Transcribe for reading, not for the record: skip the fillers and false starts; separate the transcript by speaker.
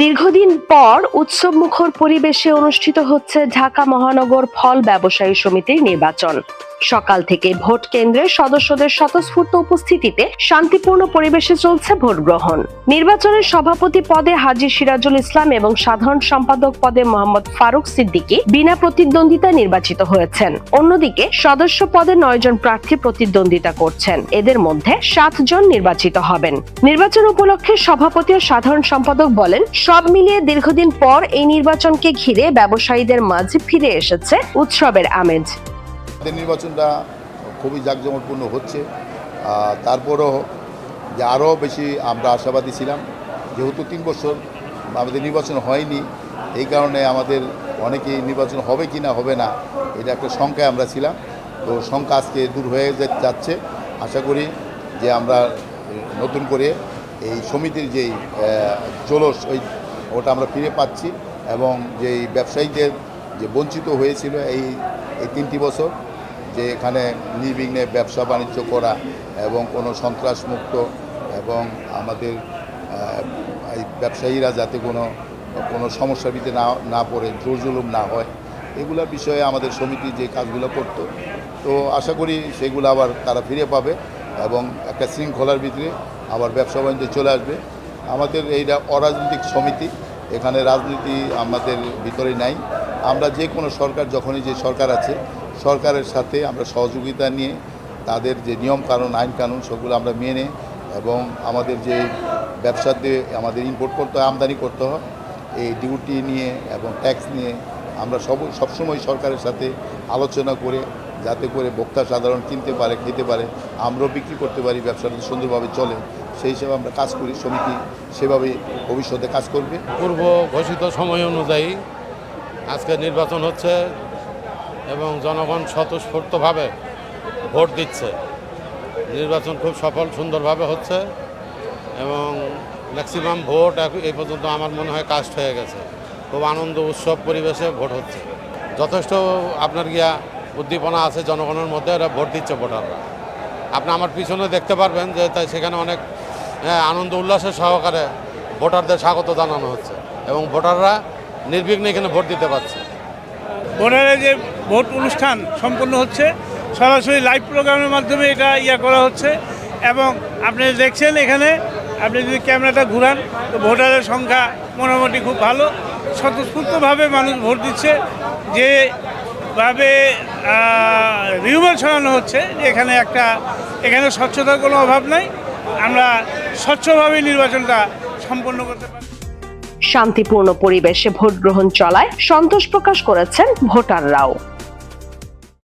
Speaker 1: দীর্ঘদিন পর উৎসবমুখর পরিবেশে অনুষ্ঠিত হচ্ছে ঢাকা মহানগর ফল ব্যবসায়ী সমিতির নির্বাচন। সকাল থেকে ভোট কেন্দ্রে সদস্যদের স্বতঃস্ফূর্ত উপস্থিতিতে শান্তিপূর্ণ পরিবেশে চলছে ভোট গ্রহণ। নির্বাচনের সভাপতি পদে হাজী সিরাজুল ইসলাম এবং সাধারণ সম্পাদক পদে মোহাম্মদ ফারুক সিদ্দিকী বিনা প্রতিদ্বন্দ্বিতায় নির্বাচিত হয়েছেন। অন্যদিকে সদস্য পদে 9 জন প্রার্থী প্রতিদ্বন্দ্বিতা করছেন। এদের মধ্যে 7 জন নির্বাচিত হবেন। নির্বাচন উপলক্ষে সভাপতি ও সাধারণ সম্পাদক বলেন, সব মিলিয়ে দীর্ঘদিন পর এই নির্বাচনকে ঘিরে ব্যবসায়ীদের মাঝে ফিরে এসেছে উৎসবের আমেজ।
Speaker 2: নির্বাচনটা খুবই জাঁকজমকপূর্ণ হচ্ছে, তারপরও যে আরও বেশি আমরা আশাবাদী ছিলাম। যেহেতু 3 বছর আমাদের নির্বাচন হয়নি, এই কারণে আমাদের অনেকেই নির্বাচন হবে কি না হবে না এটা একটা শঙ্কায় আমরা ছিলাম। তো শঙ্কা আজকে দূর হয়ে যাচ্ছে। আশা করি যে আমরা নতুন করে এই সমিতির যেই জলস ওটা আমরা ফিরে পাচ্ছি এবং যেই ব্যবসায়ীদের যে বঞ্চিত হয়েছিল এই 3টি বছর, যে এখানে নির্বিঘ্নে ব্যবসা বাণিজ্য করা এবং কোনো সন্ত্রাসমুক্ত এবং আমাদের এই ব্যবসায়ীরা যাতে কোনো সমস্যার ভিতরে না পড়ে, জোর জুলুম না হয়, এগুলোর বিষয়ে আমাদের সমিতি যে কাজগুলো করত, তো আশা করি সেগুলো আবার তারা ফিরে পাবে এবং একটা শৃঙ্খলার ভিতরে আবার ব্যবসা বাণিজ্য চলে আসবে। আমাদের এইটা অরাজনৈতিক সমিতি, এখানে রাজনীতি আমাদের ভিতরে নাই। আমরা যে কোনো সরকার, যখনই যে সরকার আছে, সরকারের সাথে আমরা সহযোগিতা নিয়ে তাদের যে নিয়ম কানুন, আইন কানুন, সেগুলো আমরা মেনে এবং আমাদের যে ব্যবসাতে আমাদের ইম্পোর্ট করতে হয়, আমদানি করতে হয়, এই ডিউটি নিয়ে এবং ট্যাক্স নিয়ে আমরা সবসময় সরকারের সাথে আলোচনা করে, যাতে করে ভোক্তা সাধারণ কিনতে পারে, খেতে পারে, আমরাও বিক্রি করতে পারি, ব্যবসাটা সুন্দরভাবে চলে, সেই হিসেবে আমরা কাজ করি। সমিতি সেভাবেই ভবিষ্যতে কাজ করবে।
Speaker 3: পূর্ব ঘোষিত সময় অনুযায়ী আজকে নির্বাচন হচ্ছে এবং জনগণ স্বতঃস্ফূর্তভাবে ভোট দিচ্ছে। নির্বাচন খুব সফল সুন্দরভাবে হচ্ছে এবং ম্যাক্সিমাম ভোট এই পর্যন্ত আমার মনে হয় কাস্ট হয়ে গেছে। খুব আনন্দ উৎসব পরিবেশে ভোট হচ্ছে। যথেষ্ট আপনার উদ্দীপনা আছে জনগণের মধ্যে, এরা ভোট দিচ্ছে ভোটাররা। আপনি আমার পিছনে দেখতে পারবেন যে তাই সেখানে অনেক আনন্দ উল্লাসের সহকারে ভোটারদের স্বাগত জানানো হচ্ছে এবং ভোটাররা নির্বিঘ্নে এখানে ভোট দিতে পারছে।
Speaker 4: ভোটারের যে ভোট অনুষ্ঠান সম্পন্ন হচ্ছে, সরাসরি লাইভ প্রোগ্রামের মাধ্যমে এটা করা হচ্ছে এবং আপনি দেখছেন এখানে, আপনি যদি ক্যামেরাটা ঘুরান তো ভোটারের সংখ্যা মোটামুটি খুব ভালো, স্বতঃস্ফূর্তভাবে মানুষ ভোট দিচ্ছে। যেভাবে রিউমার ছড়ানো হচ্ছে যে এখানে স্বচ্ছতার কোনো অভাব নাই, আমরা স্বচ্ছভাবে নির্বাচনটা সম্পন্ন করতে পারি।
Speaker 1: শান্তিপূর্ণ পরিবেশে ভোট গ্রহণ চলায় সন্তোষ প্রকাশ করেছেন ভোটাররাও।